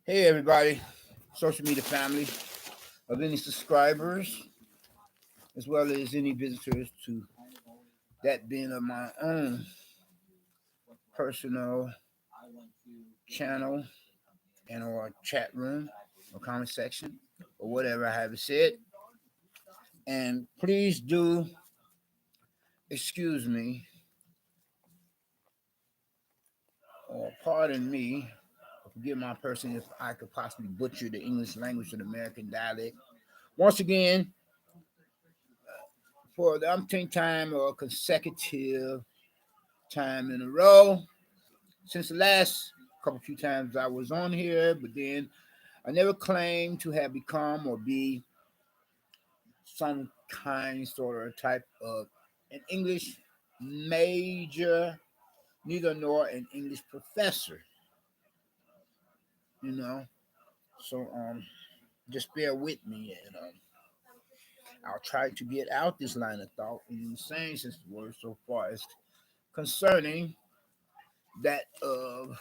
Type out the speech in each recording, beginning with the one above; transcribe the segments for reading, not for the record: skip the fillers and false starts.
Hey, everybody, social media family of any subscribers, as well as any visitors to that being of my own personal channel and or chat room or comment section or whatever I have said. And please do excuse me or pardon me, or forgive my person if I could possibly butcher the English language or the American dialect. Once again, for the umpteenth time or consecutive time in a row, since the last couple few times I was on here, but then I never claimed to have become or be some kind, sort of type of an English major, neither nor an English professor, you know. So just bear with me, and I'll try to get out this line of thought in the same sense of the word so far as concerning that of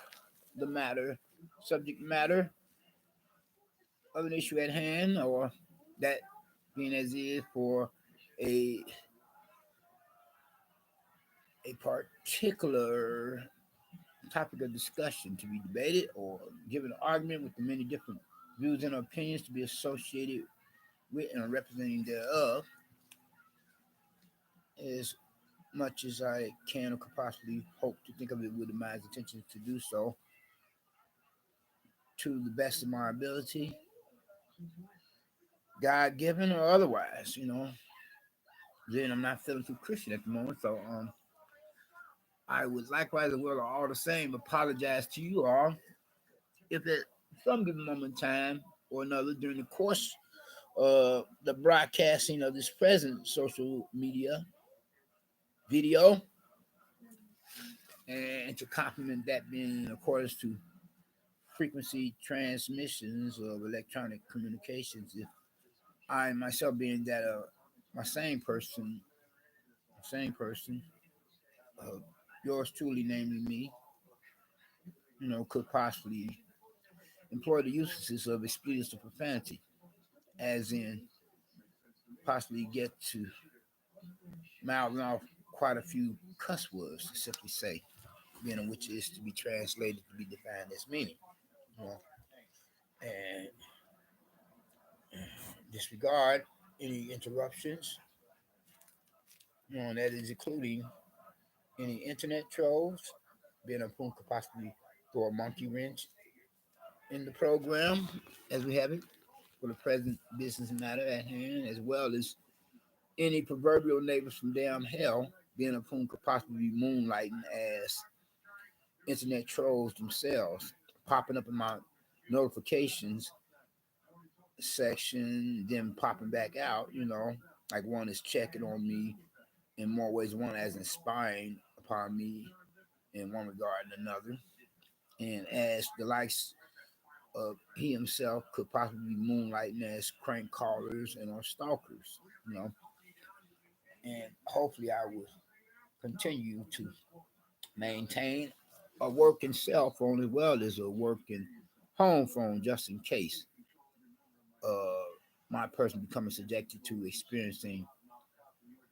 the matter, subject matter of an issue at hand, or that being as is for a a particular topic of discussion to be debated or given an argument with the many different views and opinions to be associated with and representing thereof, as much as I can or could possibly hope to think of it with my intention to do so to the best of my ability, God given or otherwise, Then I'm not feeling too Christian at the moment, so I would likewise, as well, all the same, apologize to you all if at some given moment in time or another during the course of the broadcasting of this present social media video, and to complement that being in accordance to frequency transmissions of electronic communications, if I myself being that my same person, uh, yours truly, namely me, could possibly employ the usages of expletive profanity, as in possibly get to mouthing off quite a few cuss words to simply say, which is to be translated to be defined as meaning. You know, and disregard any interruptions, that is including any internet trolls, being a whom could possibly throw a monkey wrench in the program as we have it for the present business matter at hand, as well as any proverbial neighbors from damn hell, being of whom could possibly be moonlighting as internet trolls themselves, popping up in my notifications section, then popping back out, like one is checking on me in more ways, one as inspiring upon me in one regard and another. And as the likes of he himself could possibly be moonlighting as crank callers and or stalkers, and hopefully I will continue to maintain a working cell phone as well as a working home phone just in case uh, my person becoming subjected to experiencing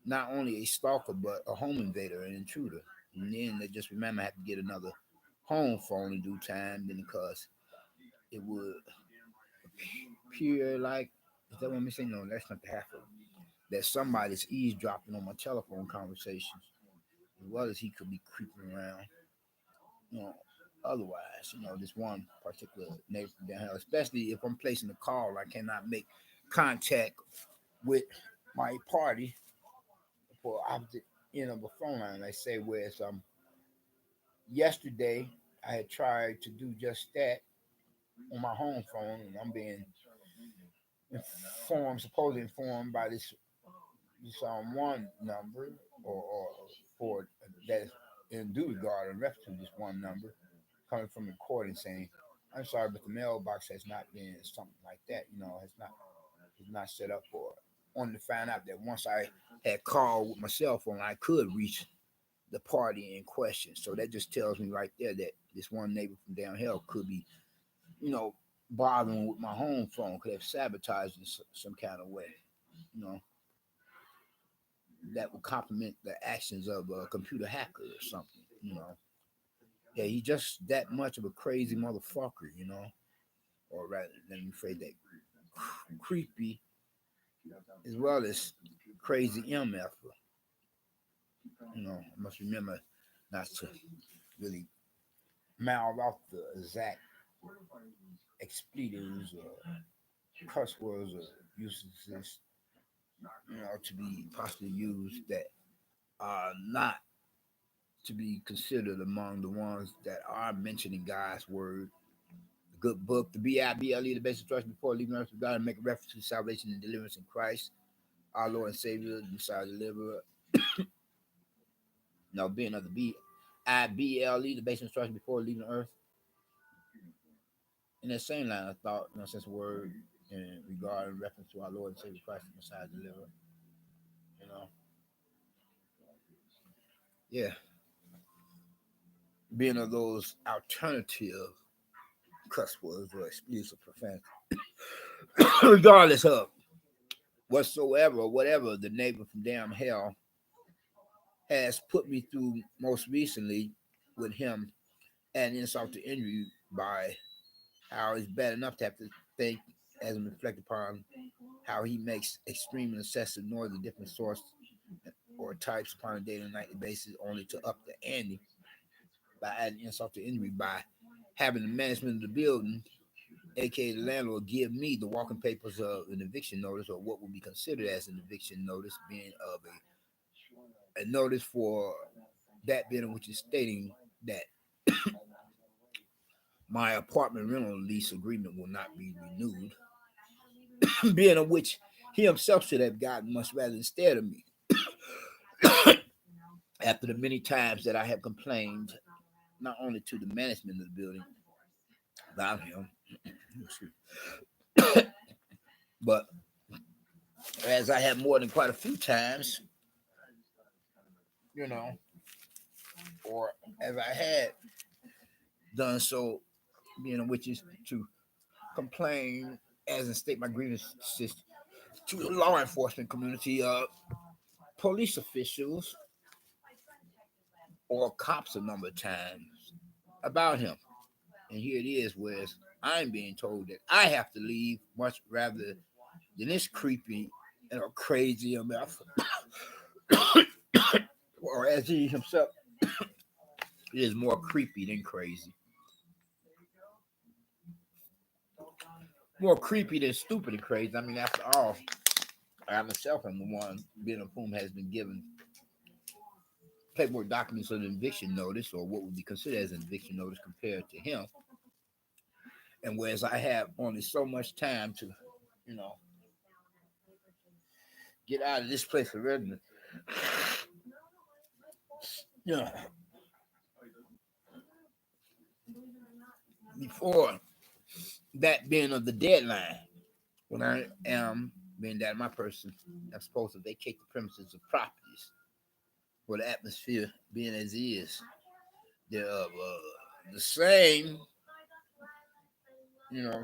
not only a stalker but a home invader, an intruder. And then they just remember I have to get another home phone in due time, then because it would appear like, is that what I'm saying? No, that's not the half of it. That somebody's eavesdropping on my telephone conversations, as well as he could be creeping around, you know, otherwise, this one particular neighbor down here, especially if I'm placing a call, I cannot make contact with my party for opposite end of the phone line. I say, whereas yesterday I had tried to do just that on my home phone, and I'm being supposedly informed by this one number, or for that is in due regard and reference to this one number coming from the court and saying, "I'm sorry, but the mailbox has not been something like that. Has not set up for it." Only to find out that once I had called with my cell phone, I could reach the party in question. So that just tells me right there that this one neighbor from down here could be, you know, bothering with my home phone, could have sabotaged in some kind of way, you know, that would complement the actions of a computer hacker or something, you know. Yeah, he just that much of a crazy motherfucker, you know, or rather, let me phrase that, creepy as well as crazy MF. You know, I must remember not to really mouth off the exact expletives or cuss words or usages, you know, to be possibly used that are not to be considered among the ones that are mentioned in God's word. The good book, the Bible, the basic instruction before leaving earth of God, and make a reference to salvation and deliverance in Christ, our Lord and Savior, the Messiah, deliverer. Now, being of the Bible, the basic instruction before leaving earth. In that same line of thought, you know, since word in regard and reference to our Lord and Savior Christ, the Messiah, deliverer. You know, yeah, being of those alternative cuss words or expletives of profanity, regardless of whatsoever or whatever the neighbor from damn hell has put me through most recently with him and insult to injury by how it's bad enough to have to think as and reflect upon how he makes extreme and excessive noise of different sorts or types upon a daily and nightly basis only to up the ante by adding insult to injury by having the management of the building, aka the landlord, give me the walking papers of an eviction notice or what would be considered as an eviction notice, being of a notice for that being which is stating that my apartment rental lease agreement will not be renewed, being of which he himself should have gotten much rather instead of me. After the many times that I have complained, not only to the management of the building about him, but as I have more than quite a few times, you know, or as I had done so, being which is to complain as and state my grievances to the law enforcement community, police officials or cops a number of times about him. And here it is, whereas I'm being told that I have to leave much rather than this creepy and crazy enough, or as he himself is more creepy than crazy, more creepy than stupid and crazy. I mean, after all, I myself am the one being of whom has been given paperwork documents of an eviction notice, or what would be considered as an eviction notice compared to him. And whereas I have only so much time to, you know, get out of this place of residence, you know, before that being of the deadline, when I am being that my person, I'm supposed to vacate the premises of properties for the atmosphere being as is. They're of the same, you know,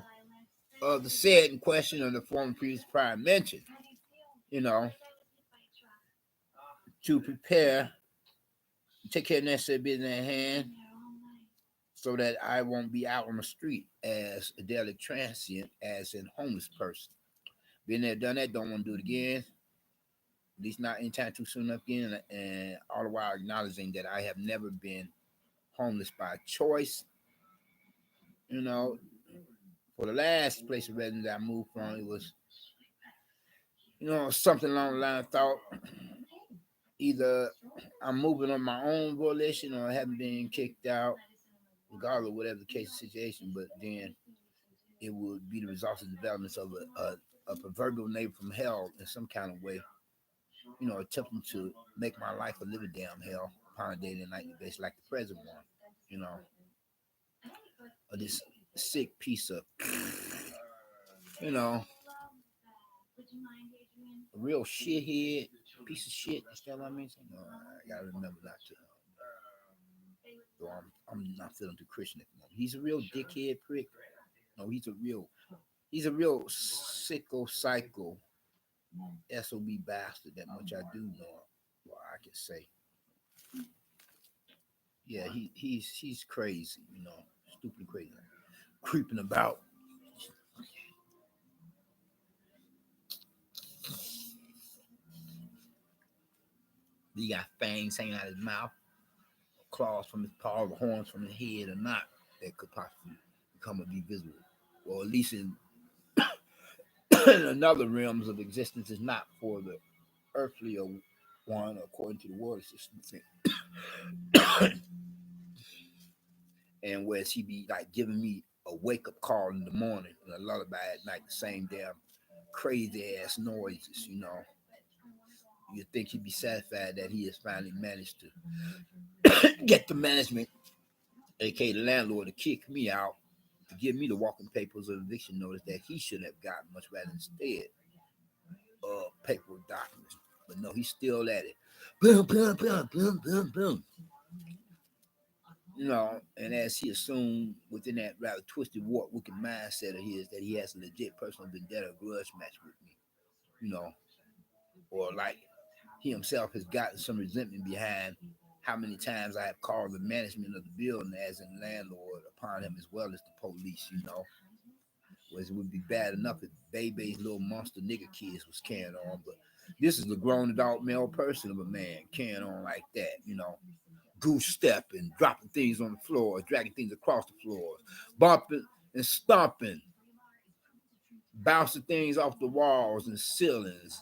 of the said in question of the former previous prior mentioned, you know, to prepare, take care of necessary business at hand so that I won't be out on the street as a daily transient, as a homeless person. Been there, done that, don't want to do it again. At least not anytime too soon enough again. And all the while acknowledging that I have never been homeless by choice. You know, for the last place of residence I moved from, it was, you know, something along the line of thought either I'm moving on my own volition or I haven't been kicked out, regardless of whatever the case or situation. But then it would be the result of developments of a proverbial neighbor from hell in some kind of way, you know, attempting to make my life a living damn hell upon a daily and nightly basis, like the present one, you know, or this sick piece of, you know, a real shithead, piece of shit. Is that what I mean? No, I gotta remember not to. So I'm not feeling too Christian at the moment. He's a real dickhead prick. No, he's a real sicko psycho SOB bastard. That much I do know. Well, I can say. Yeah, he's crazy, stupid crazy. Creeping about. He got fangs hanging out his mouth, claws from his paw, the horns from his head, or not, that could possibly become or be visible. Or at least in another realms of existence is not for the earthly or one according to the world system. And whereas he be like giving me a wake up call in the morning and a lullaby at night, the same damn crazy ass noises. You'd think he'd be satisfied that he has finally managed to get the management, aka the landlord, to kick me out, to give me the walking papers of eviction notice that he should have gotten, much rather instead paper documents. But no, he's still at it. Boom, boom, boom, boom, boom, boom. And as he assumed within that rather twisted, warped, wicked mindset of his that he has a legit personal vendetta grudge match with me, you know, or like he himself has gotten some resentment behind how many times I have called the management of the building as in landlord upon him as well as the police. Whereas it would be bad enough if Baby's little monster nigger kids was carrying on, but this is a grown adult male person of a man carrying on like that. Goose stepping, dropping things on the floor, dragging things across the floors, bumping and stomping, bouncing things off the walls and ceilings,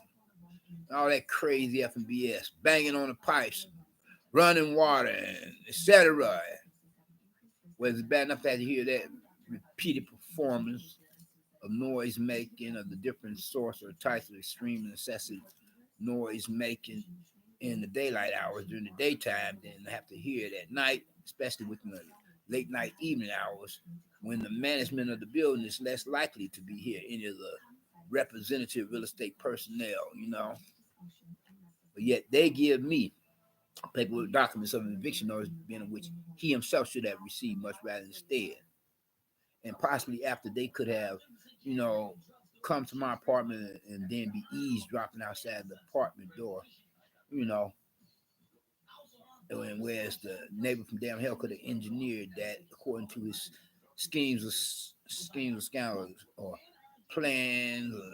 all that crazy effing BS, banging on the pipes, running water, and etc. Whether it's bad enough to have to hear that repeated performance of noise making of the different sorts or types of extreme and excessive noise making in the daylight hours during the daytime, then have to hear it at night, especially within the late night evening hours when the management of the building is less likely to be here, any of the representative real estate personnel. But yet they give me paperwork documents of an eviction notice in which he himself should have received much rather instead. And possibly after they could have, come to my apartment and then be eavesdropping outside the apartment door, you know, and whereas the neighbor from damn hell could have engineered that according to his schemes of scandals or plans or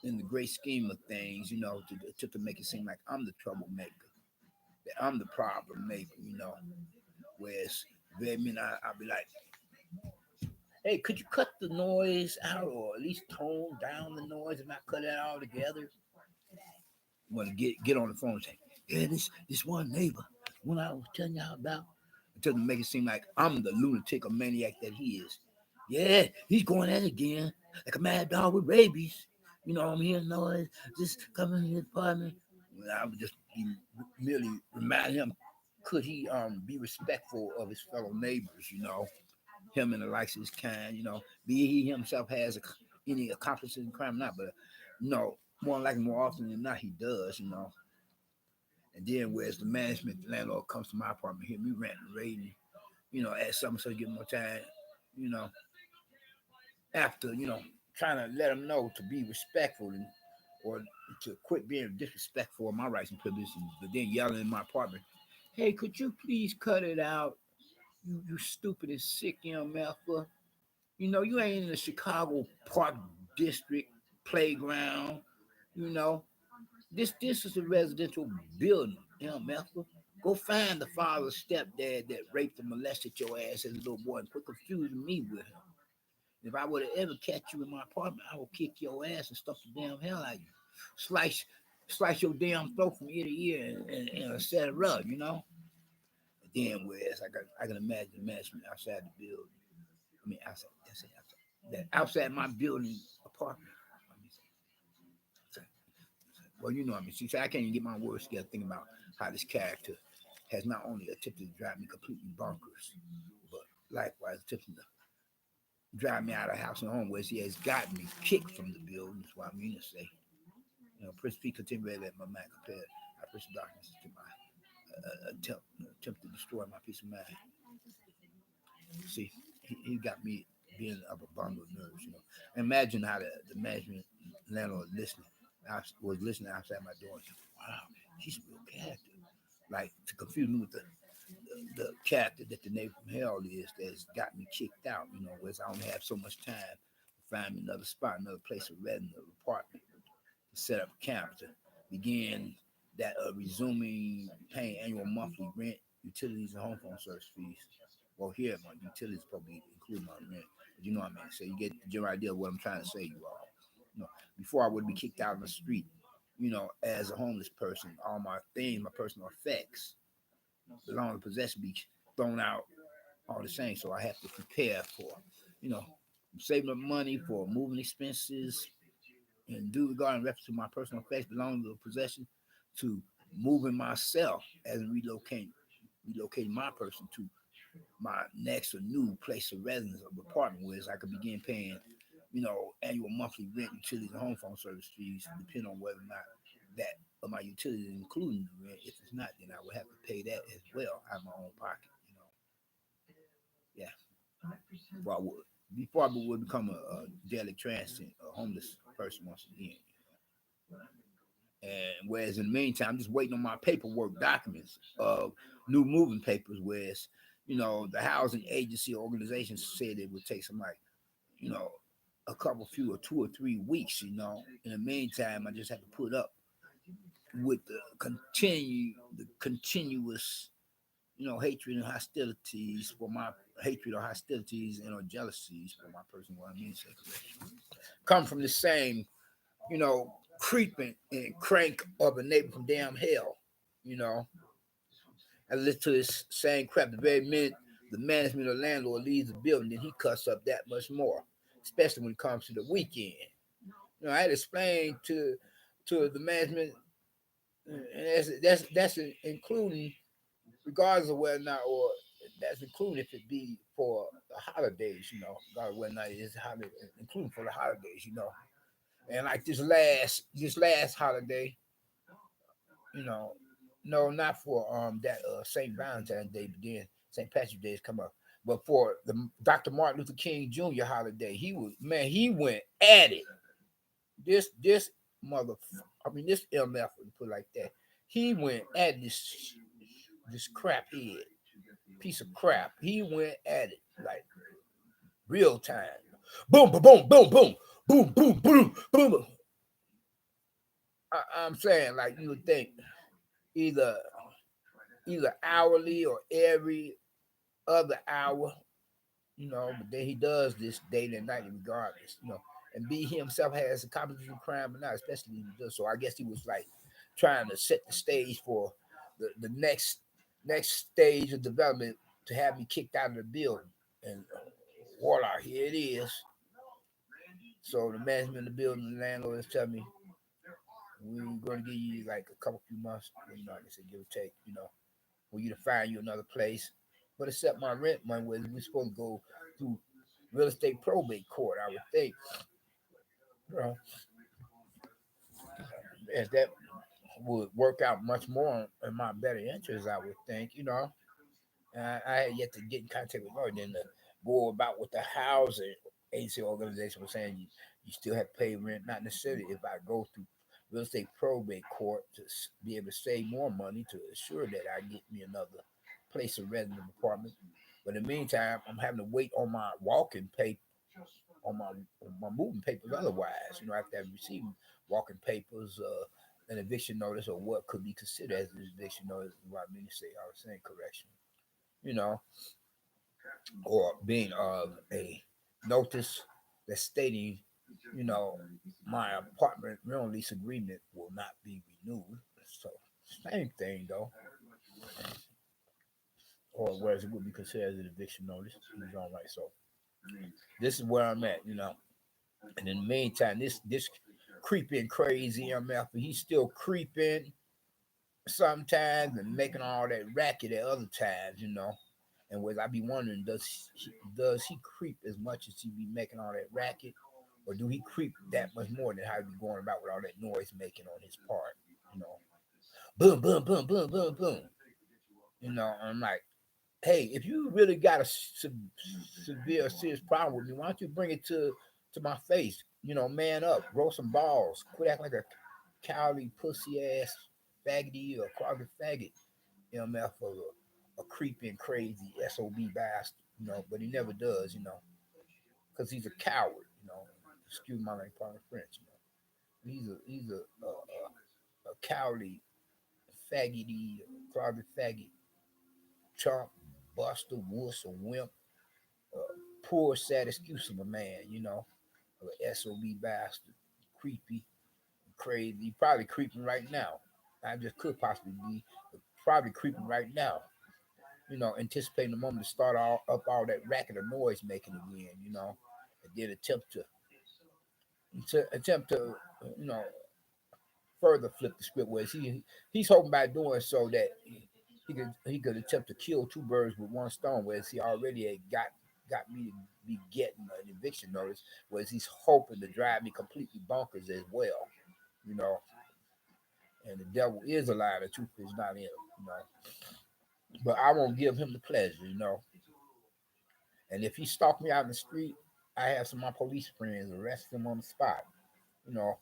in the great scheme of things, to make it seem like I'm the troublemaker, that I'm the problem maker. Whereas very minute I'll be like, hey, could you cut the noise out or at least tone down the noise and not cut it all together? You want to get on the phone and say, yeah, this one neighbor, one I was telling y'all about, until to make it seem like I'm the lunatic or maniac that he is. Yeah, he's going at it again, like a mad dog with rabies. I'm hearing noise, just coming in the apartment. I would just be merely remind him, could he be respectful of his fellow neighbors, him and the likes of his kind, be he himself has any accomplices in crime or not, but more likely, more often than not, he does. And then whereas the management, the landlord comes to my apartment, hear me ranting and raving, ask something so give more time, you know, after, trying to let them know to be respectful or to quit being disrespectful of my rights and privileges, but then yelling in my apartment, hey, could you please cut it out? You stupid and sick young motherfucker. You ain't in the Chicago Park District playground. You know, this is a residential building, Method. Go find the father's stepdad that raped and molested your ass as a little boy and quit confusing me with him. If I would have ever catch you in my apartment, I would kick your ass and stuff the damn hell out of you. Slice slice your damn throat from ear to ear and set it up. And then whereas I can imagine the management outside the building. I mean outside, that's it, outside. That outside my building apartment. I mean, well, see, so I can't even get my words together thinking about how this character has not only attempted to drive me completely bonkers, but likewise attempted to drive me out of the house and home, where he has gotten me kicked from the building. That's what I mean to say. Prince P continued at my mind compared. I push darkness to my attempt to destroy my peace of mind. See, he got me being of a bundle of nerves, you know. Imagine how the management landlord listening. I was listening outside my door and said, wow, she's a real character. Like to confuse me with the character that the neighbor from hell is that's got me kicked out, you know, whereas I only have so much time to find me another spot, another place of residence, an apartment to set up camp to begin that resuming paying annual monthly rent, utilities, and home phone service fees. Well, here my utilities probably include my rent, but you know what I mean. So you get the general idea of what I'm trying to say, you all. You know, before I would be kicked out on the street, you know, as a homeless person, all my things, my personal effects, belonging to possession be thrown out all the same. So I have to prepare for, you know, saving up money for moving expenses, and due regard and reference to my personal effects belonging to the possession to moving myself as in relocating my person to my next or new place of residence of apartment where I could begin paying, you know, annual monthly rent, utilities, and home phone service fees, depending on whether or not that of my utilities including the rent. If it's not, then I would have to pay that as well out of my own pocket, you know. Yeah. Before I would become a daily transit, a homeless person once again. And whereas in the meantime, I'm just waiting on my paperwork documents of new moving papers. Whereas, you know, the housing agency organization said it would take some like, you know, a couple few or 2 or 3 weeks. You know, in the meantime, I just have to put up with the continuous, you know, hatred and hostilities for my hatred or hostilities and or jealousies for my person. What I mean, say correction. Come from the same, you know, creeping and crank of a neighbor from damn hell. You know, I listen to this same crap the very minute the management or landlord leaves the building, then he cuts up that much more, especially when it comes to the weekend. You know, I had to explain to the management, and that's including regardless of whether or not, or that's including if it be for the holidays, you know, regardless of whether or not it is holiday, including for the holidays, you know. And like this last holiday, you know, no, not for that Saint Valentine's Day, but then Saint Patrick's Day has come up. But for the Dr. Martin Luther King Jr. holiday, he went at it. This mother, I mean this MF, put it like that. He went at this crap head piece of crap. He went at it like real time. Boom, boom, boom, boom, boom, boom, boom, boom, boom. I'm saying like you would think either either hourly or every other hour, you know, but then he does this daily and nightly regardless, you know. And B he himself has accomplished a crime or not, especially if he does. So I guess he was like trying to set the stage for the next stage of development to have me kicked out of the building. And voila, here it is. So the management of the building, the landlord is telling me we're going to give you like a couple few months, you know, like I said, give or take, you know, for you to find you another place. But except my rent money, where we're supposed to go through real estate probate court, I would think, you know, as that would work out much more in my better interest, I would think, you know. I had yet to get in contact with Lord, then to go about what the housing agency organization was saying. You still have to pay rent, not necessarily if I go through real estate probate court to be able to save more money to assure that I get me another place of residence apartment. But in the meantime, I'm having to wait on my walking paper, on my moving papers. Otherwise, you know, after I receive walking papers, an eviction notice, or what could be considered as an eviction notice. What I mean to say, I was saying correction. You know, or being a notice that's stating, you know, my apartment rental lease agreement will not be renewed. So same thing though, or whereas it would be considered as an eviction notice. He's all right. So this is where I'm at, you know. And in the meantime, this creeping crazy MF, he's still creeping sometimes and making all that racket at other times, you know. And was I be wondering, does he creep as much as he be making all that racket, or do he creep that much more than how he be going about with all that noise making on his part, you know? boom, boom, boom, boom, boom, boom. I'm like, hey, if you really got a severe, serious problem with me, why don't you bring it to my face? Man up, grow some balls, quit acting like a cowardly, pussy ass, faggoty or closet faggot, MF or a creeping, crazy SOB bastard, but he never does, because he's a coward, Excuse my language, pardon French, He's a cowardly, faggoty, closet faggot, chump, buster, wuss, or wimp, poor, sad excuse of a man, SOB bastard, creepy, crazy, probably creeping right now. I just could possibly be probably creeping right now, anticipating the moment to start up all that racket of noise making again, and then attempt to you know, further flip the script where he's hoping by doing so that he could attempt to kill two birds with one stone, whereas he already had got me to be getting an eviction notice, whereas he's hoping to drive me completely bonkers as well, you know. And the devil is a liar, the truth is not in him, you know. But I won't give him the pleasure, And if he stalked me out in the street, I have some of my police friends arrest him on the spot, you know.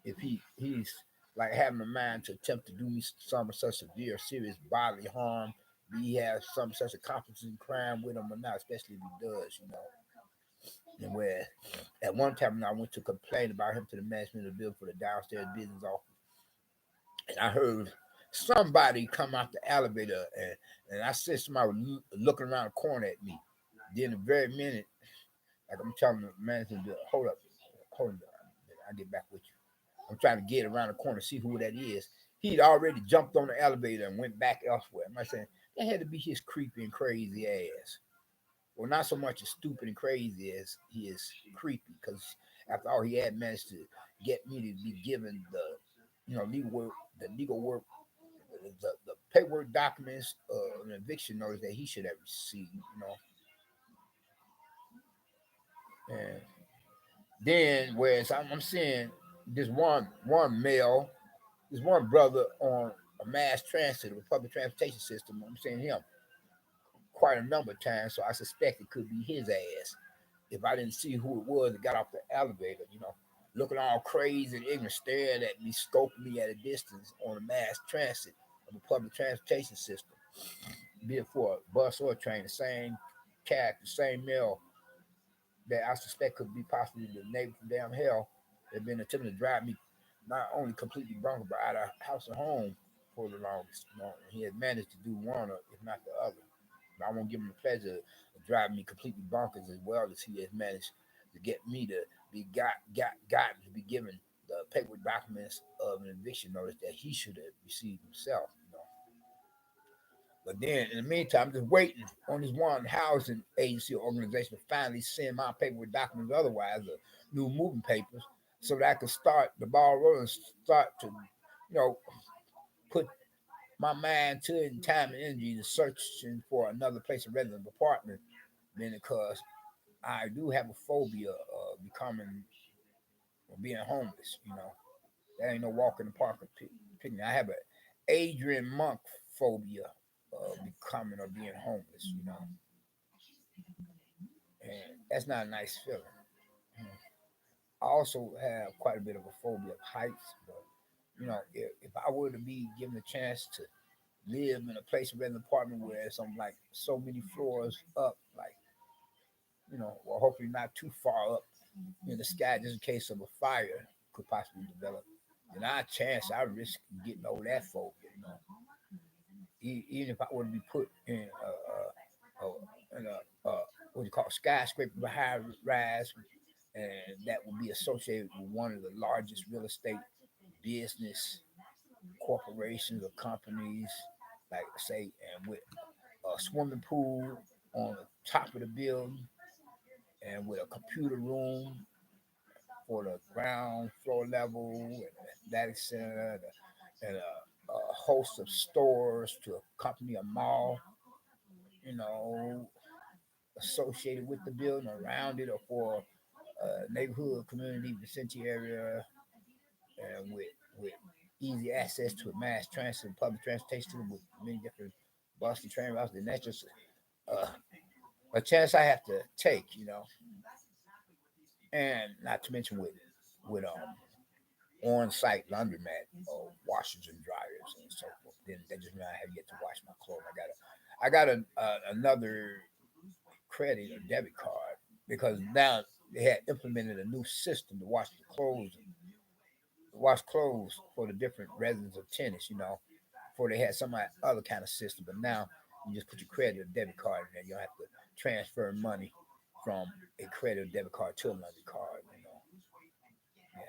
If he's like having a mind to attempt to do me some such severe, serious bodily harm, he has some such accomplices in crime with him or not, especially if he does. And where at one time when I went to complain about him to the management of the bill for the downstairs business office, and I heard somebody come out the elevator, and I said somebody was looking around the corner at me. Then the very minute, like I'm telling the manager, hold up, I'll get back with you. I'm trying to get around the corner, see who that is. He'd already jumped on the elevator and went back elsewhere. Am I saying that had to be his creepy and crazy ass? Well, not so much as stupid and crazy as he is creepy, because after all, he had managed to get me to be given the legal work, the paperwork documents, an eviction notice that he should have received. And then, whereas I'm seeing this one male, this one brother on a mass transit, a public transportation system. I'm seeing him quite a number of times, so I suspect it could be his ass. If I didn't see who it was that got off the elevator, looking all crazy and ignorant, staring at me, scoping me at a distance on a mass transit of a public transportation system, be it for a bus or a train, the same character, same male that I suspect could be possibly the neighbor from damn hell that been attempting to drive me not only completely drunk but out of house and home for the longest. He had managed to do one, or if not the other. But I won't give him the pleasure of driving me completely bonkers as well as he has managed to get me to be gotten to be given the paperwork documents of an eviction notice that he should have received himself. But then in the meantime, I'm just waiting on this one housing agency or organization to finally send my paperwork documents, otherwise, new moving papers, so that I can start the ball rolling, start to, put my mind to it and time and energy to searching for another place of residence apartment. Then because I do have a phobia of becoming or being homeless. That ain't no walk in the park picnic. I have an Adrian Monk phobia of becoming or being homeless. And that's not a nice feeling. I also have quite a bit of a phobia of heights, but if I were to be given a chance to live in a place of an apartment where it's on like so many floors up, like well, hopefully not too far up in the sky, just in case of a fire could possibly develop, then I risk getting over that phobia. Even if I were to be put in a what you call skyscraper high rise, and that would be associated with one of the largest real estate business corporations or companies, like say, and with a swimming pool on the top of the building, and with a computer room for the ground floor level, and an athletic center, and a host of stores to accompany a mall, you know, associated with the building, around it, or for neighborhood, community, vicinity area, and with easy access to mass transit, public transportation with many different bus and train routes. Then that's just uh, a chance I have to take, and not to mention with on-site laundromat or washers and dryers and so forth. Then that just means I have yet to wash my clothes. I got another credit or debit card because now they had implemented a new system to wash clothes for the different residents of tennis. Before they had some other kind of system, but now you just put your credit or debit card in there. You don't have to transfer money from a credit or debit card to another card. Yeah.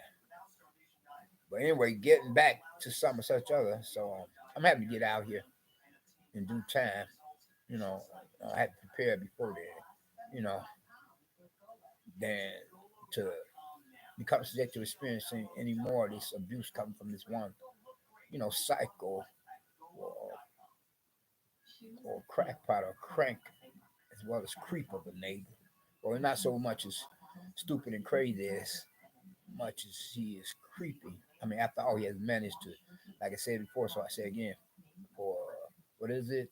But anyway, getting back to some of such other, so I'm happy to get out here in due time. You know, I had to prepare before then. Than to become subject to experiencing any more of this abuse coming from this one, cycle or, or crackpot or crank as well as creep of a neighbor. Or not so much as stupid and crazy as much as he is creepy. I mean, after all, he has managed to, like I said before, so I say again, for what is it,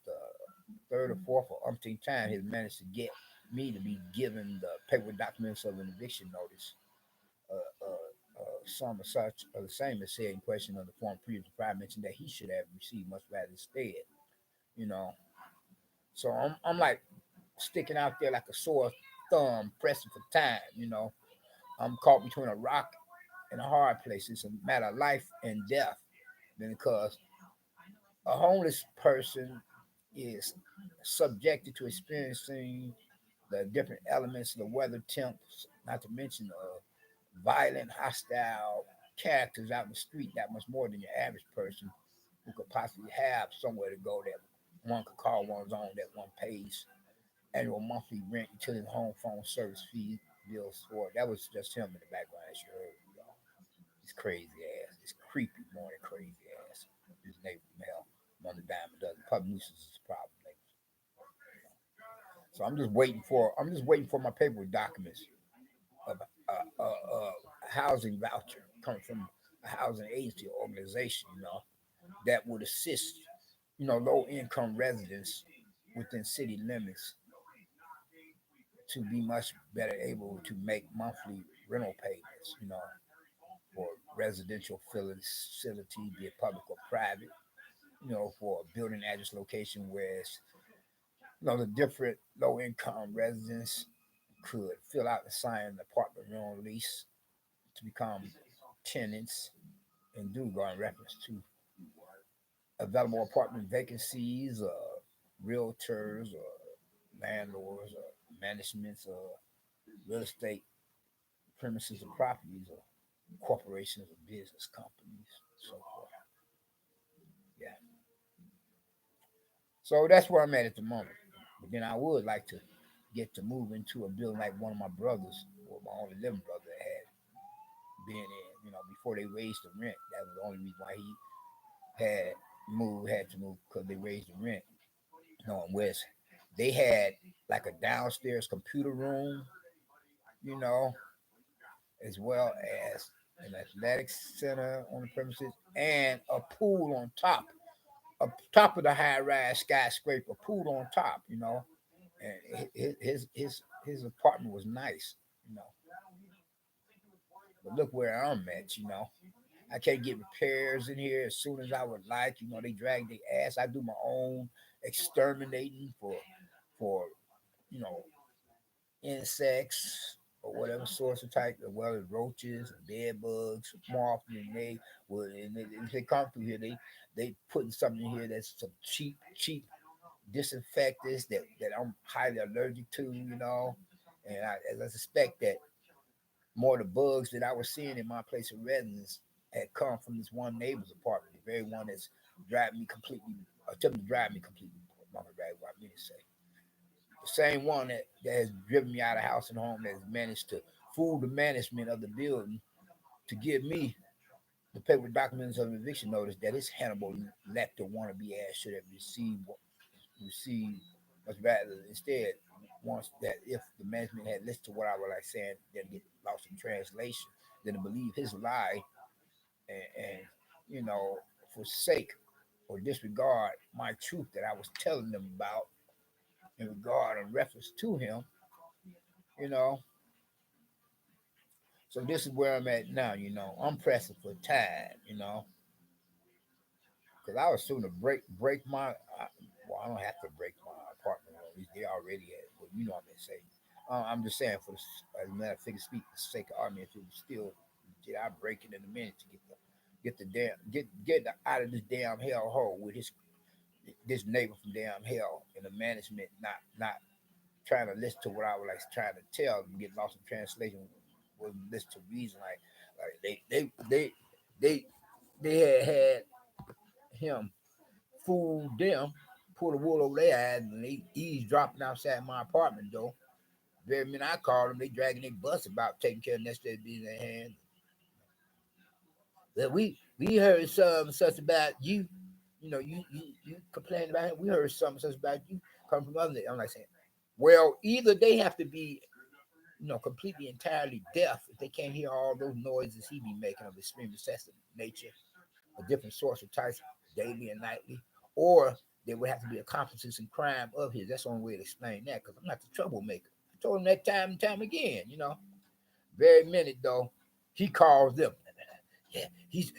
third or fourth or umpteenth time, he's managed to get me to be given the paper documents of an eviction notice. Some of such are the same as said in question of the form previously prior mentioned that he should have received much rather instead. You know, so I'm like sticking out there like a sore thumb, pressing for time. I'm caught between a rock and a hard place. It's a matter of life and death. Because a homeless person is subjected to experiencing the different elements of the weather temps, not to mention violent, hostile characters out in the street that much more than your average person who could possibly have somewhere to go that one could call one's own, that one pays annual monthly rent, utility, home phone service fee bills for. That was just him in the background, as you heard, y'all. It's crazy ass. It's creepy more than crazy ass. His neighbor Mel, one of the dime a dozen. Public nuisance is a problem, neighbors. So I'm just waiting for my paperwork documents of a housing voucher coming from a housing agency or organization, that would assist, low income residents within city limits to be much better able to make monthly rental payments, for residential facility, be it public or private, for a building address location, whereas, the different low income residents could fill out and sign an apartment rental lease to become tenants and do go in reference to available apartment vacancies, realtors, or landlords, or managements, or real estate premises and properties, or corporations or business companies, so forth. Yeah. So that's where I'm at the moment. But then I would like to get to move into a building like one of my brothers or my only living brother had been in, before they raised the rent. That was the only reason why he had to move because they raised the rent. No, in West, they had like a downstairs computer room, you know, as well as an athletics center on the premises and a pool on top of the high rise skyscraper, pool on top, and his apartment was nice, you know. But look where I'm at, I can't get repairs in here as soon as I would like. They drag their ass. I do my own exterminating for you know insects or whatever sorts of type, as well as roaches and bed bugs more often than they would. And if they come through here, they putting something in here that's some cheap disinfectants that I'm highly allergic to. And as I suspect that more of the bugs that I was seeing in my place of residence had come from this one neighbor's apartment, the very one that's driving me completely, attempting to drive me completely, what I mean to say. The same one that has driven me out of house and home, that has managed to fool the management of the building to give me the paper documents of eviction notice that his Hannibal Lecter wannabe ass should have received much rather instead wants that if the management had listened to what I was like saying, then get lost in translation, then to believe his lie and forsake or disregard my truth that I was telling them about in regard and reference to him, you know. So this is where I'm at now. I'm pressing for time, because I was soon to break my. Well, I don't have to break my apartment. At least they already had. But I'm gonna say. I'm just saying for as a matter of figure speak, for the sake of argument, if it was still, did I break it in a minute to get the damn get out of this damn hell hole with this neighbor from damn hell and the management not trying to listen to what I was like trying to tell them, get lost in translation, was listen to reason like they they had him fool them, pull the wool over their eyes, and they eavesdropping outside my apartment door. Very minute I called them, they dragging their bus about taking care of necessary business in their hand. That we heard some such about you. You complained about it. We heard something such about you come from other. I'm like saying, well, either they have to be, completely entirely deaf if they can't hear all those noises he be making of extreme excessive nature, a different source of types daily and nightly, or there would have to be accomplices in crime of his. That's the only way to explain that because I'm not the troublemaker. I told him that time and time again. Very minute though, he calls them. Yeah, he's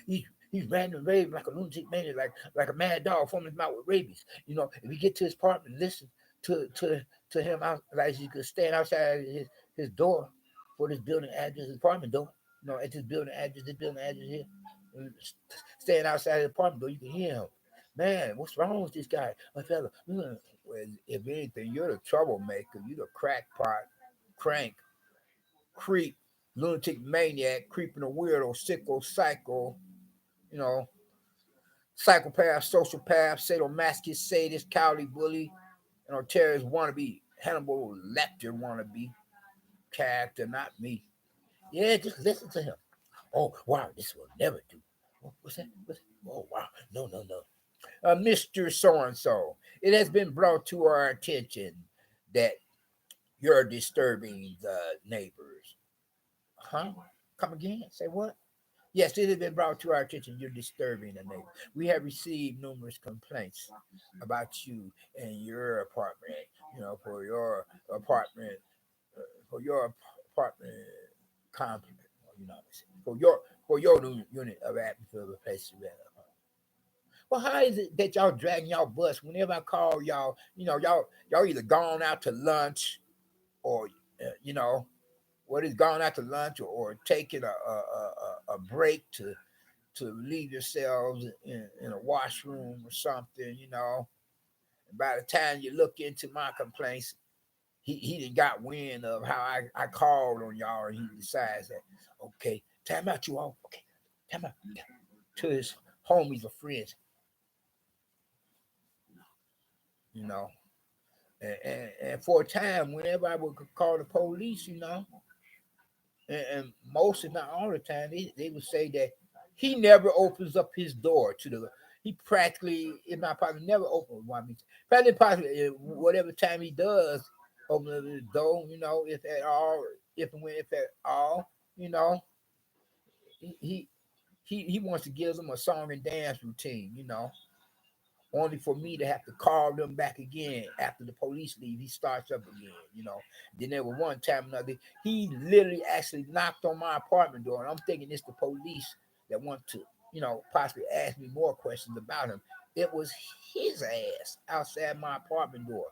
ranting and raving like a lunatic man, like a mad dog foaming his mouth with rabies. If you get to his apartment, listen to him out like he could stand outside his door for this building address, his apartment door. At this building address here, stand outside his apartment door, you can hear him. Man, what's wrong with this guy? My fella. Well, if anything, you're the troublemaker. You the crackpot, crank, creep, lunatic maniac, creeping a weirdo, sicko, psycho, you know, psychopath, sociopath, sadomasochist, sadist, cowardly bully, terrorist wannabe, Hannibal Lecter wannabe character, not me. Yeah, just listen to him. Oh, wow, this will never do. What's that? Oh, wow. No, no, no. Mr. So and so, it has been brought to our attention that you're disturbing the neighbors. Huh? Come again? Say what? Yes, it has been brought to our attention you're disturbing the neighbors. We have received numerous complaints about you and your apartment, for your apartment, for your apartment complex, for your new unit of atmosphere of a place to rent. Well, how is it that y'all dragging y'all bus whenever I call y'all? Y'all either gone out to lunch or what is gone out to lunch or taking a break to leave yourselves in a washroom or something. And by the time you look into my complaints, he done got wind of how I called on y'all and he decides that, okay, time out you all. Okay, time out. To his homies or friends, you know. And for a time, whenever I would call the police, and most, if not all the time, they would say that he never opens up his door to the. He practically, if not probably, never opens. Well, I mean, probably, possibly, whatever time he does open up his door, if at all, if and when, if at all, you know, he he he wants to give them a song and dance routine. Only for me to have to call them back again after the police leave. He starts up again. Then there was one time or another, he literally actually knocked on my apartment door, and I'm thinking it's the police that want to, possibly ask me more questions about him. It was his ass outside my apartment door.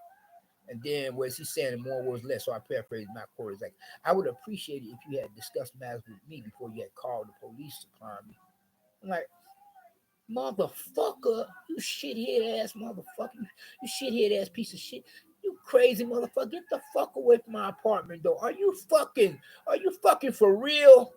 And then was he saying more words less? So I paraphrase my quote is like, I would appreciate it if you had discussed matters with me before you had called the police upon me. I'm like, motherfucker, you shithead ass motherfucker, you shithead ass piece of shit, you crazy motherfucker, get the fuck away from my apartment door. Are you fucking for real?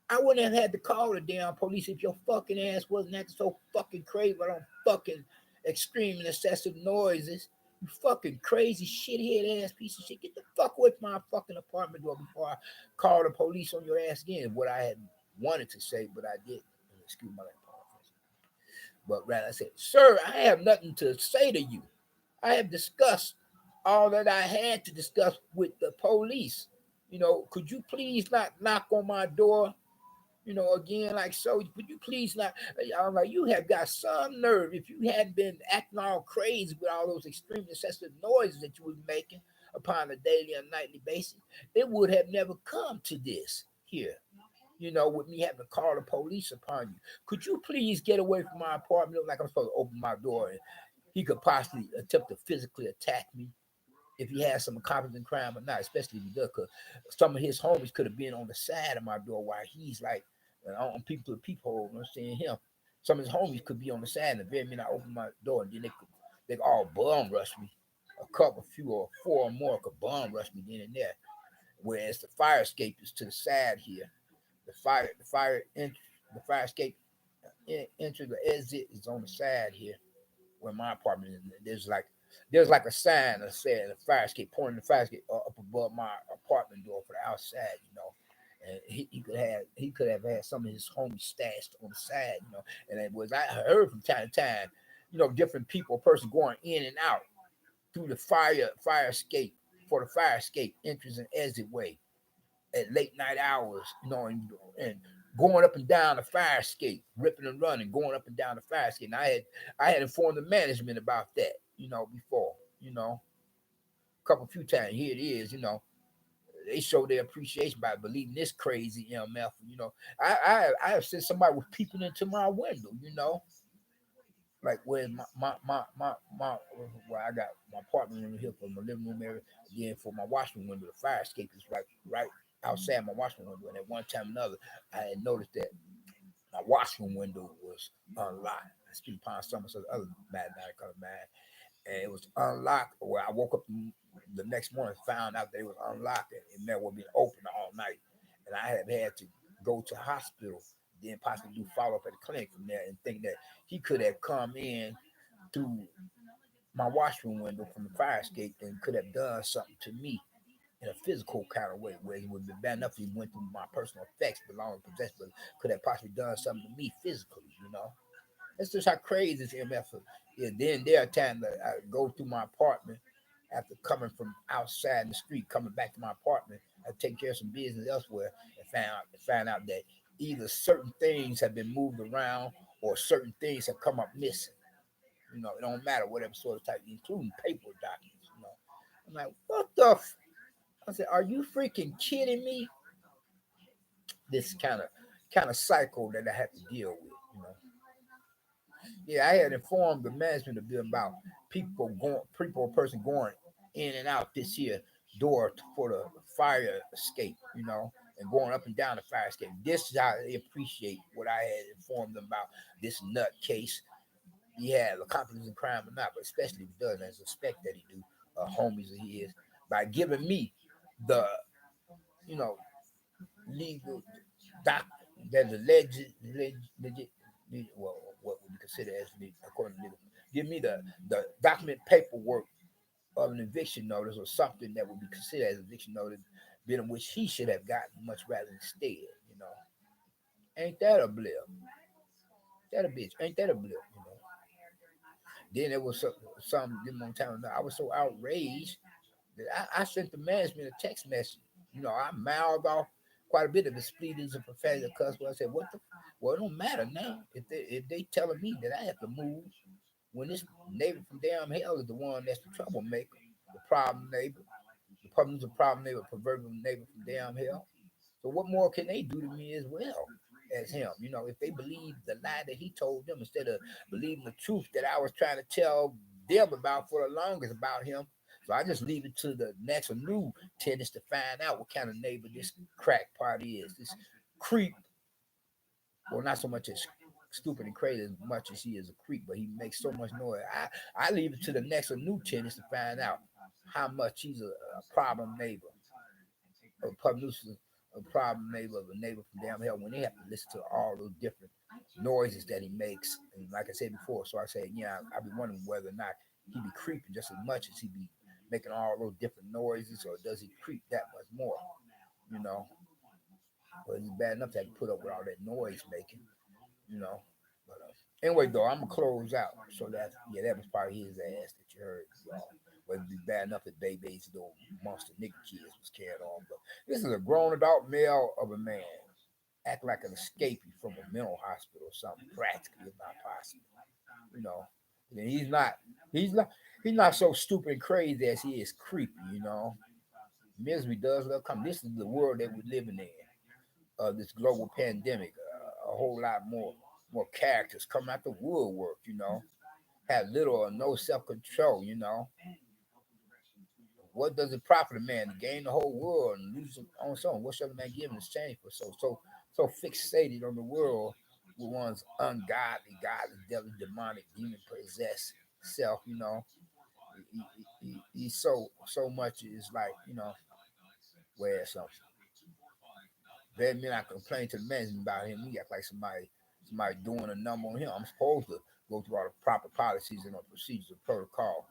I wouldn't have had to call the damn police if your fucking ass wasn't acting so fucking crazy about on fucking extreme and excessive noises. You fucking crazy shithead ass piece of shit. Get the fuck away from my fucking apartment door before I call the police on your ass again. What I had wanted to say, but I didn't. Excuse my language. But rather I said, sir, I have nothing to say to you. I have discussed all that I had to discuss with the police. Could you please not knock on my door Again, like, so, would you please not? I'm like, you have got some nerve. If you hadn't been acting all crazy with all those extremely sensitive noises that you were making upon a daily and nightly basis, it would have never come to this here. With me having to call the police upon you. Could you please get away from my apartment? Like I'm supposed to open my door and he could possibly attempt to physically attack me if he has some accomplice in crime or not, especially if he does, because some of his homies could have been on the side of my door while he's like on people to the peephole. I'm saying him. Some of his homies could be on the side, and the very minute I open my door, and then they could all bum rush me. A couple, few, or four or more could bum rush me then and there. Whereas the fire escape is to the side here. The fire escape entry, the exit is on the side here where my apartment is. There's like a sign that said the fire escape, pointing the fire escape up above my apartment door for the outside. And he could have had some of his homies stashed on the side. And it was I heard from time to time, different people, person going in and out through the fire escape for the fire escape entrance and exit way at late night hours, and going up and down the fire escape, ripping and running, going up and down the fire escape. And I had informed the management about that, before, a couple few times. Here it is. They show their appreciation by believing this crazy MF. I have seen somebody was peeping into my window. Like where my where I got my apartment room here for my living room area. Again, for my washroom window, the fire escape is right outside my washroom window. And at one time or another, I had noticed that my washroom window was unlocked. I speak upon some of the other mathematical man, and it was unlocked. Where I woke up the next morning, found out that it was unlocked, and it never been open all night, and I had to go to the hospital, then possibly do follow up at the clinic from there, and think that he could have come in through my washroom window from the fire escape and could have done something to me in a physical kind of way, where he would be bad enough if he went through my personal effects, belonging, possessed, but could have possibly done something to me physically. That's just how crazy this MF is. Then there are times that I go through my apartment after coming from outside in the street, coming back to my apartment. I take care of some business elsewhere and find out that either certain things have been moved around or certain things have come up missing. It don't matter whatever sort of type, including paper documents. I'm like, what the? I said, are you freaking kidding me? This kind of cycle that I have to deal with. Yeah, I had informed the management of them about people, person going in and out this here door for the fire escape, and going up and down the fire escape. This is how they appreciate what I had informed them about this nut case. He had accomplices in crime or not, but especially if he does, and I suspect that he do, homies that he is, by giving me the, you know, legal doc that's alleged, legit, well, what would be considered as according to legal, give me the document paperwork of an eviction notice or something that would be considered as eviction notice, been which he should have gotten much rather instead. You know, ain't that a blip? That a bitch? Ain't that a blip? Then there was some long time ago. I was so outraged that I sent the management a text message. I mouthed off quite a bit of the splitties and profanity cuss. Where I said, "What the? Well, it don't matter now. If they telling me that I have to move when this neighbor from damn hell is the one that's the troublemaker, the problem neighbor, the problem's a problem neighbor, proverbial neighbor from damn hell. So what more can they do to me as well as him? If they believe the lie that he told them instead of believing the truth that I was trying to tell them about for the longest about him. So I just leave it to the next or new tenants to find out what kind of neighbor this crack party is. This creep, well, not so much as stupid and crazy as much as he is a creep, but he makes so much noise. I leave it to the next or new tenants to find out how much he's a problem neighbor, a public nuisance, a problem neighbor, of a neighbor from damn hell when they have to listen to all those different noises that he makes. And like I said before, so I say, I be wondering whether or not he be creeping just as much as he be making all those different noises, or does he creep that much more? You know, but it's bad enough to have to put up with all that noise making. You know, but anyway, though, I'm gonna close out. So that was probably his ass that you heard, y'all. Whether it be bad enough that babies, little monster nigga kids was carried on, but this is a grown adult male of a man. act like an escapee from a mental hospital or something, practically if not possible. You know, and he's not he's not so stupid and crazy as he is creepy. You know, misery does love come. This is the world that we're living in. This global pandemic, a whole lot more characters come out the woodwork. You know, have little or no self control. You know, what does it profit a man to gain the whole world and lose it on his own? What shall a man give in exchange for? So fixated on the world with one's ungodly, godly, devil, demonic, demon possessed self. You know, he so much is like where some bad men I complain to the management about him. He act like somebody doing a number on him. I'm supposed to go through all the proper policies and procedures and protocol.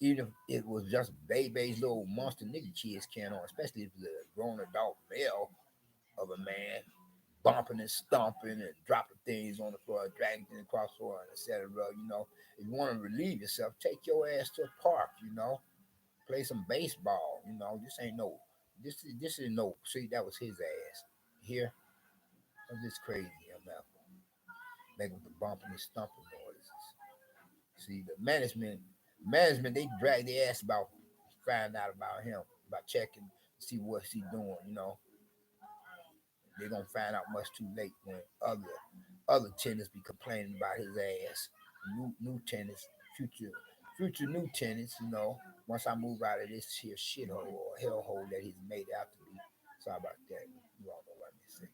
Even if it was just baby's little monster nigga kids can on, especially if it's a grown adult male of a man bumping and stomping and dropping things on the floor, dragging things across the floor, and etc. If you want to relieve yourself, take your ass to a park. Play some baseball. This is no. See, that was his ass. Here, I'm just crazy. I'm out making the bumping and stomping noises. See, the management, they drag their ass about find out about him, about checking, see what's he doing. They're gonna find out much too late when other tenants be complaining about his ass. New tenants, future new tenants. Once I move out of this here shithole or hellhole that he's made out to be. Sorry about that. You all know what I mean. Say.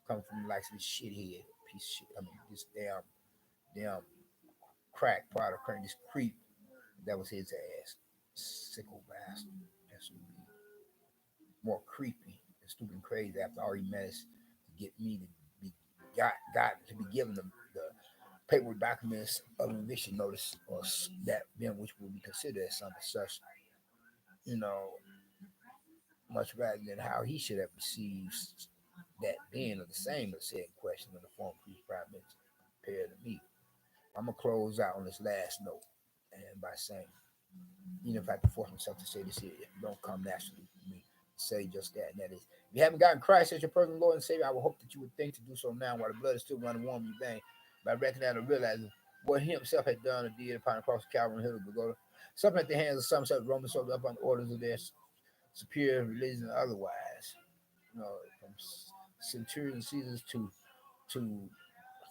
Come from the likes of this shithead piece of shit. I mean, this damn crack product, this creep. That was his ass. Sickle bastard. That's what be more creepy and stupid and crazy after all he managed to get me to be got to be given the paperwork documents of eviction notice or that then which will be considered as something such, you know, much rather than how he should have received that being of the same as said question in the form of prime minister compared to me. I'm gonna close out on this last note and by saying, even if I have to force myself to say this here, it don't come naturally to me. Say just that, and that is, if you haven't gotten Christ as your personal Lord and Savior, I would hope that you would think to do so now while the blood is still running warm in your veins, by recognizing and realizing what He Himself had done and did upon the cross of Calvary and Hill of Golgotha, something at the hands of some such Roman soldiers up on the orders of their superior religion and otherwise, from centurions, Caesars to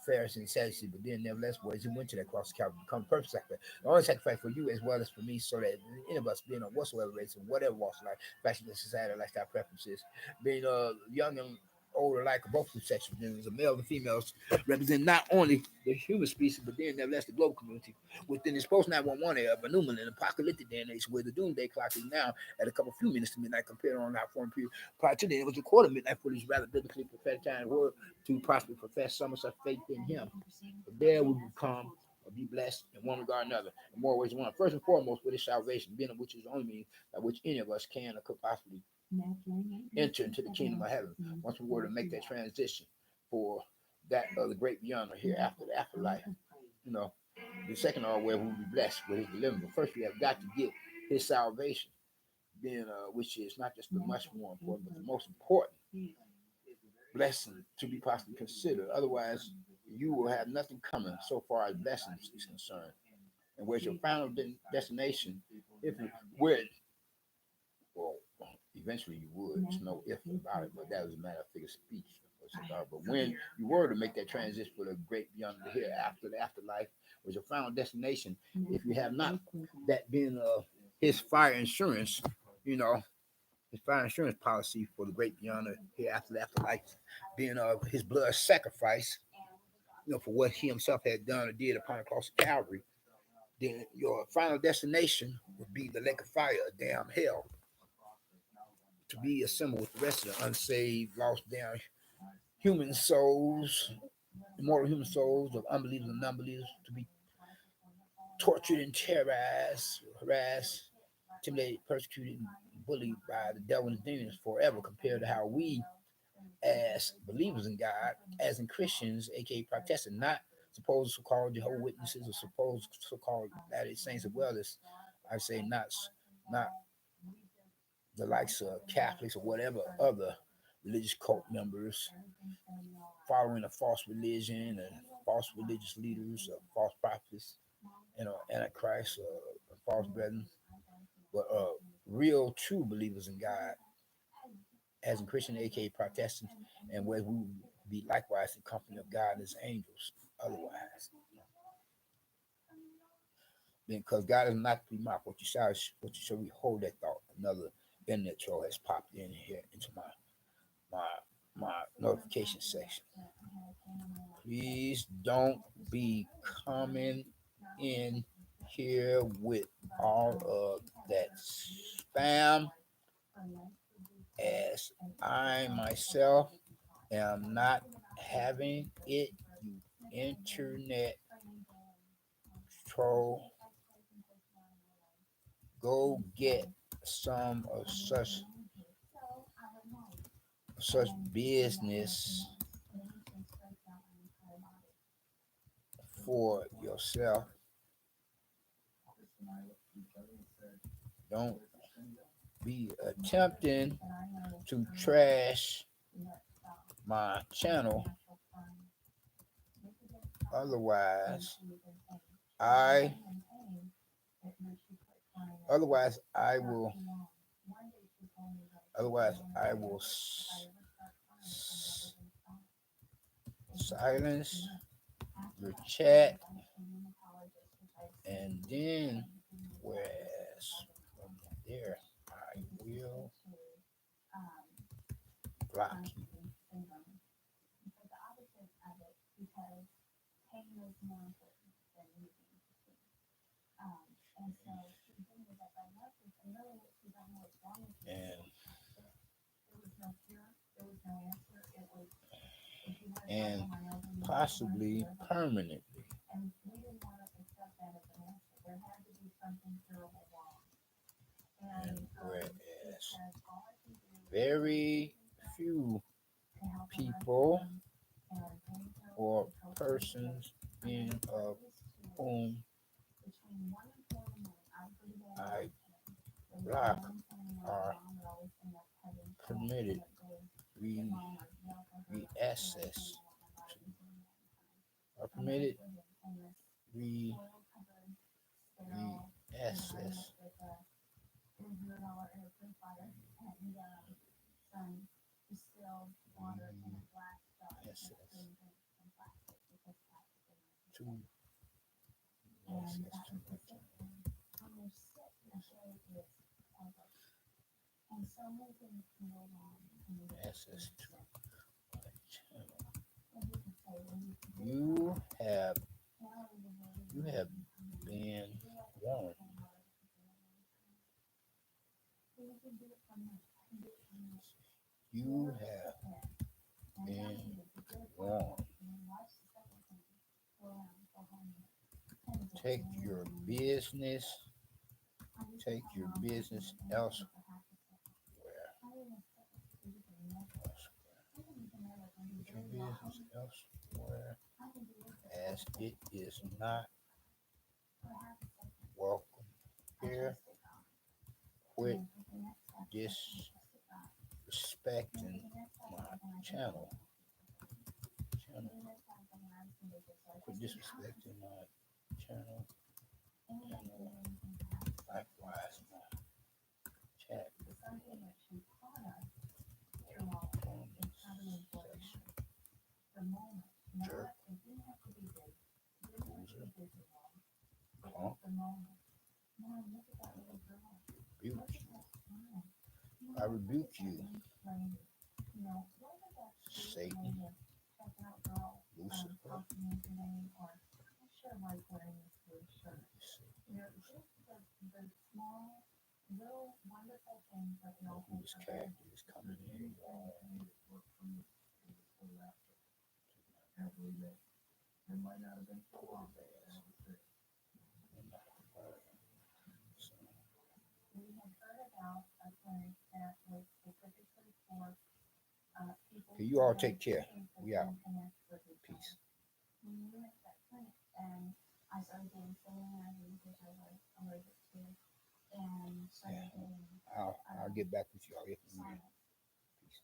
Pharisees and Sadducees, but then nevertheless, boys, he went to that cross of Calvary to become the perfect sacrifice. The only sacrifice for you as well as for me, so that any of us being on whatsoever race and whatever walks of life, fashion, society, lifestyle preferences, being young and older alike of both sexual genders, of males and females, represent not only the human species, but then nevertheless the global community within this post 911 era of a new and apocalyptic day and age where the doomsday clock is now at a couple few minutes to midnight compared on our foreign period. Prior to then, it was a quarter midnight for these rather biblically prophetic time word to possibly profess some of such faith in Him. But there we become or be blessed in one regard or another, in more ways than one. First and foremost, with His salvation, being of which is the only means by which any of us can or could possibly enter into the kingdom of heaven once we were to make that transition for that of the great beyond or hereafter, the afterlife. You know, the second are where we'll be blessed with His deliverance. But first, we have got to get His salvation, being which is not just the much more important, but the most important blessing to be possibly considered. Otherwise, you will have nothing coming so far as blessings is concerned. And where's your final destination? If you would, well, eventually you would. There's no if about it, but that was a matter of figure of speech. But when you were to make that transition for the great beyond the hereafter, the afterlife, was your final destination. If you have not that being His fire insurance, you know, His fire insurance policy for the great beyond the hereafter, the afterlife, being His blood sacrifice, for what He Himself had done or did upon the cross of Calvary, then your final destination would be the lake of fire, a damn hell, to be assembled with the rest of the unsaved, lost down human souls, immortal human souls of unbelievers and non-believers, to be tortured and terrorized, harassed, intimidated, persecuted, and bullied by the devil and demons forever, compared to how we, as believers in God, as in Christians, aka Protestant, not supposed so-called Jehovah's Witnesses or supposed so-called Latter-day Saints, as well as I say not the likes of Catholics or whatever other religious cult members following a false religion and false religious leaders, false prophets, antichrist, false brethren, but real true believers in God, as in Christian, aka Protestants, and where we be likewise the company of God and His angels. Otherwise, because God is not to be mocked. What you shall we hold that thought. Another internet troll has popped in here into my my notification section. Please don't be coming in here with all of that spam, as I myself am not having it, you internet troll. Go get some of such business for yourself. Don't be attempting to trash my channel. Otherwise, I otherwise I will silence your chat, and then whereas from there I will block you. And and possibly permanently. And whereas very few people or persons in of whom I block are permitted re-access are permitted re-access access to access to my channel. You have been warned. You have been warned. Take your business. Take your business elsewhere. Take your business elsewhere, as it is not welcome here. Quit disrespecting my channel. Quit disrespecting my channel. Likewise, my chat. Jerk. Loser. Punk. Rebuke you. I rebuke you. Satan. Lucifer. Whose character is coming in? Okay, you all take care. We out. Peace. And I'll get back with you all if you need. Peace.